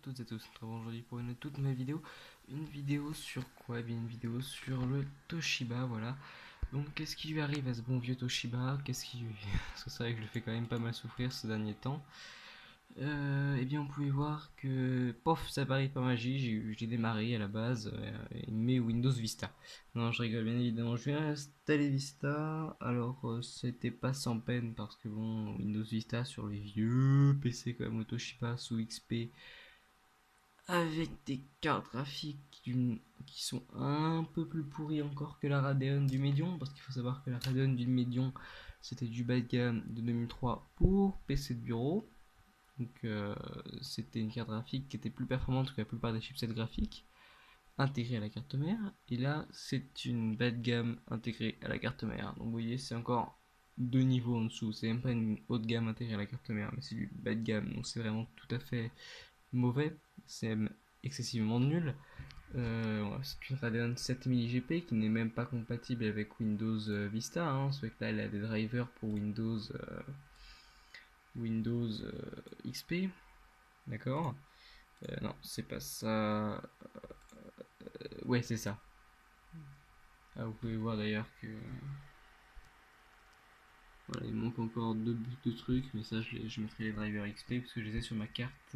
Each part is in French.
toutes et tous, nous nous retrouvons aujourd'hui pour une toute nouvelle vidéo. Une vidéo sur quoi? Eh bien une vidéo sur le Toshiba, voilà. Donc qu'est-ce qui lui arrive à ce bon vieux Toshiba? Qu'est-ce qui lui... Parce que c'est vrai que je le fais quand même pas mal souffrir ces derniers temps. Eh bien on pouvait voir que, pof, ça paraît pas magie, j'ai démarré à la base, il met Windows Vista. Non, je rigole, bien évidemment, je viens installer Vista, alors c'était pas sans peine, parce que bon, Windows Vista sur les vieux PC comme le Toshiba sous XP, avec des cartes graphiques qui sont un peu plus pourries encore que la Radeon du Medion, parce qu'il faut savoir que la Radeon du Medion, c'était du bas de gamme de 2003 pour PC de bureau. Donc c'était une carte graphique qui était plus performante que la plupart des chipsets graphiques intégrés à la carte mère. Et là, c'est une bas de gamme intégrée à la carte mère. Donc vous voyez, c'est encore deux niveaux en dessous. C'est même pas une haute gamme intégrée à la carte mère, mais c'est du bas de gamme. Donc c'est vraiment tout à fait mauvais. C'est même excessivement nul. C'est une Radeon 7000 GP qui n'est même pas compatible avec Windows Vista. Hein. C'est vrai que là, elle a des drivers pour Windows XP. D'accord. Non, c'est pas ça. Ouais, c'est ça. Ah, vous pouvez voir d'ailleurs que. Voilà, il manque encore deux bouts de trucs, mais ça, je mettrai les drivers XP parce que je les ai sur ma carte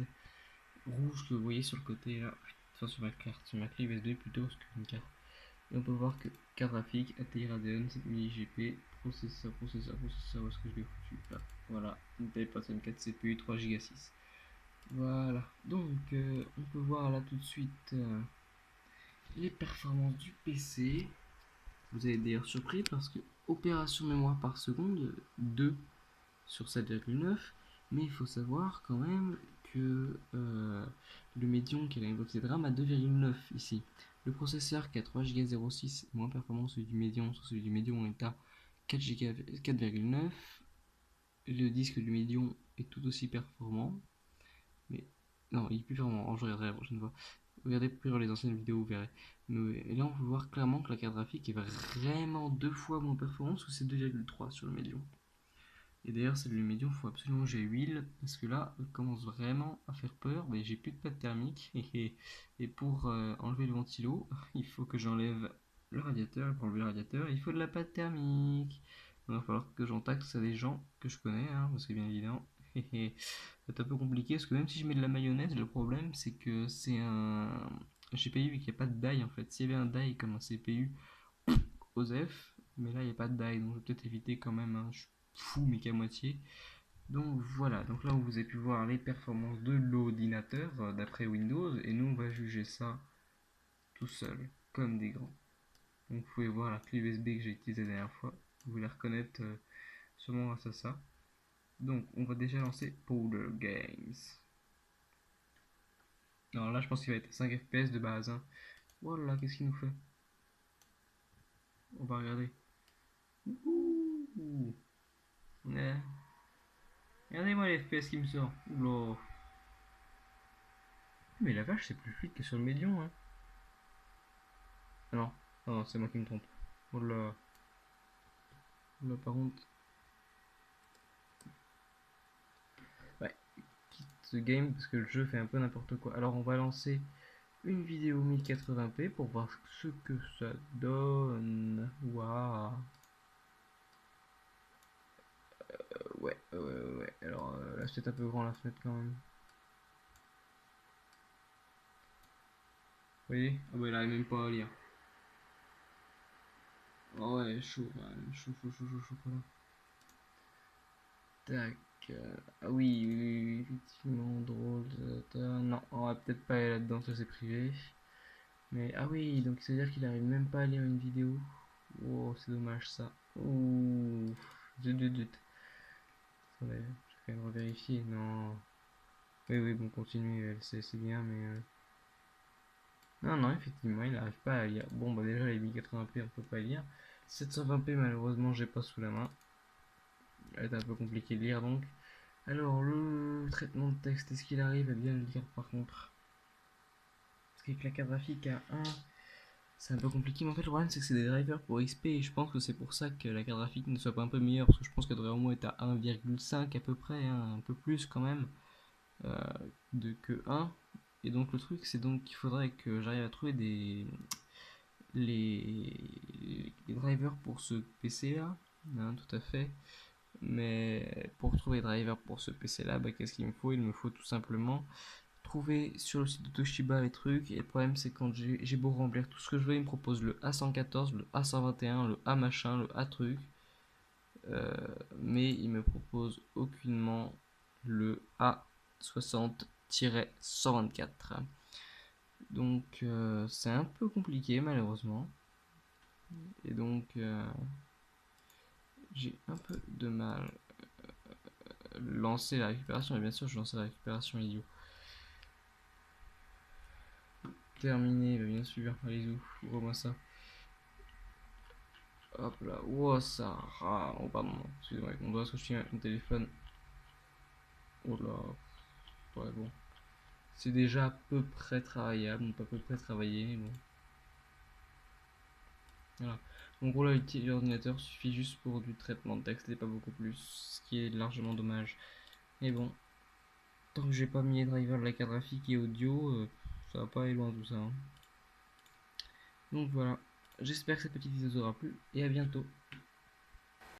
rouge que vous voyez sur le côté là. Enfin, sur ma carte, sur ma clé USB plutôt qu'une carte. Et on peut voir que carte graphique, ATI Radeon 7000 GP, processeur, où est-ce que je l'ai foutu là? Voilà, Intel Patron 4 CPU, 3 Go 6. Voilà, donc on peut voir là tout de suite les performances du PC. Vous allez être d'ailleurs surpris parce que opération mémoire par seconde 2 sur 7,9, mais il faut savoir quand même que le Medion qui est l'inbox de RAM a 2,9 ici. Le processeur qui a 3 Go 06 est moins performant que celui du Medion, sur celui du Medion est à 4,9. Le disque du Medion est tout aussi performant, mais non, il est plus performant. Je regarderai la prochaine fois. Regardez plus les anciennes vidéos, vous verrez. Et là, on peut voir clairement que la carte graphique est vraiment deux fois moins performante, ou c'est 2,3 sur le Medium. Et d'ailleurs, celle du Medium, il faut absolument que j'ai huile, parce que là, elle commence vraiment à faire peur. Mais j'ai plus de pâte thermique, et pour enlever le ventilo, il faut que j'enlève le radiateur, et pour enlever le radiateur, il faut de la pâte thermique. Donc, il va falloir que j'en taxe à des gens que je connais, hein, parce que bien évidemment, c'est un peu compliqué parce que même si je mets de la mayonnaise, le problème c'est que c'est un GPU qui n'a pas de die en fait. S'il y avait un die comme un CPU OSEF, mais là il n'y a pas de die donc je vais peut-être éviter quand même. Hein. Je suis fou mais qu'à moitié. Donc voilà, donc là vous avez pu voir les performances de l'ordinateur d'après Windows et nous on va juger ça tout seul, comme des grands. Donc vous pouvez voir la clé USB que j'ai utilisée la dernière fois, vous la reconnaître sûrement grâce à ça. Donc on va déjà lancer Powder Games. Alors là, je pense qu'il va être 5 FPS de base. Hein. Voilà, qu'est-ce qu'il nous fait? On va regarder. Ouh. Ouais. Regardez-moi les FPS qui me sort. Oula. Mais la vache, c'est plus fluide que sur le médium. Hein. Ah non, ah non, c'est moi qui me trompe. Oula. Là, par contre. Ouais, quitte ce game parce que le jeu fait un peu n'importe quoi. Alors, on va lancer une vidéo 1080p pour voir ce que ça donne. Waouh. Ouais. Alors là, c'est un peu grand la fenêtre quand même. Vous voyez? Ah bah, il arrive même pas à lire. Oh ouais, chaud, quand même. Chaud, voilà. Tac. Ah oui, effectivement, drôle. Non, on va peut-être pas aller là-dedans, ça c'est privé. Mais ah oui, donc ça veut dire qu'il arrive même pas à lire une vidéo. Oh, c'est dommage ça. Ouh, zut. Attendez, je vais quand même revérifier. Non. Oui, bon, continue, c'est bien, mais. Non, effectivement, il n'arrive pas à lire. Bon, bah déjà, les 1080p, on peut pas lire. 720p, malheureusement, j'ai pas sous la main. Ça va être un peu compliqué de lire donc. Alors, le traitement de texte, est-ce qu'il arrive à bien le lire par contre? Parce qu'avec la carte graphique à 1, c'est un peu compliqué. Mais en fait, le problème, c'est que c'est des drivers pour XP. Et je pense que c'est pour ça que la carte graphique ne soit pas un peu meilleure. Parce que je pense qu'elle devrait au moins être à 1,5 à peu près, hein, un peu plus quand même que 1. Et donc le truc c'est donc qu'il faudrait que j'arrive à trouver les drivers pour ce PC là, hein, tout à fait. Mais pour trouver les drivers pour ce PC là, bah, qu'est-ce qu'il me faut? Il me faut tout simplement trouver sur le site de Toshiba les trucs. Et le problème c'est quand j'ai beau remplir tout ce que je veux, il me propose le A114, le A121, le A machin, le A truc. Euh, mais il me propose aucunement le A60-124. Donc c'est un peu compliqué malheureusement. Et donc j'ai un peu de mal à lancer la récupération. Et bien sûr je lance la récupération idiot. Terminé, bah, bien sûr. Allez, ouvre-moi ça. Hop là. Oh, ça rame. Oh, pardon. Excusez-moi, avec mon doigt, parce que je tiens mon téléphone. Oh là. Ouais, bon. C'est déjà à peu près travaillable. Pas à peu près travaillé, mais bon. Voilà. En gros, là, l'ordinateur suffit juste pour du traitement de texte et pas beaucoup plus. Ce qui est largement dommage. Mais bon. Tant que j'ai pas mis les drivers de la carte graphique et audio, ça va pas aller loin tout ça, hein. Donc voilà. J'espère que cette petite vidéo vous aura plu et à bientôt.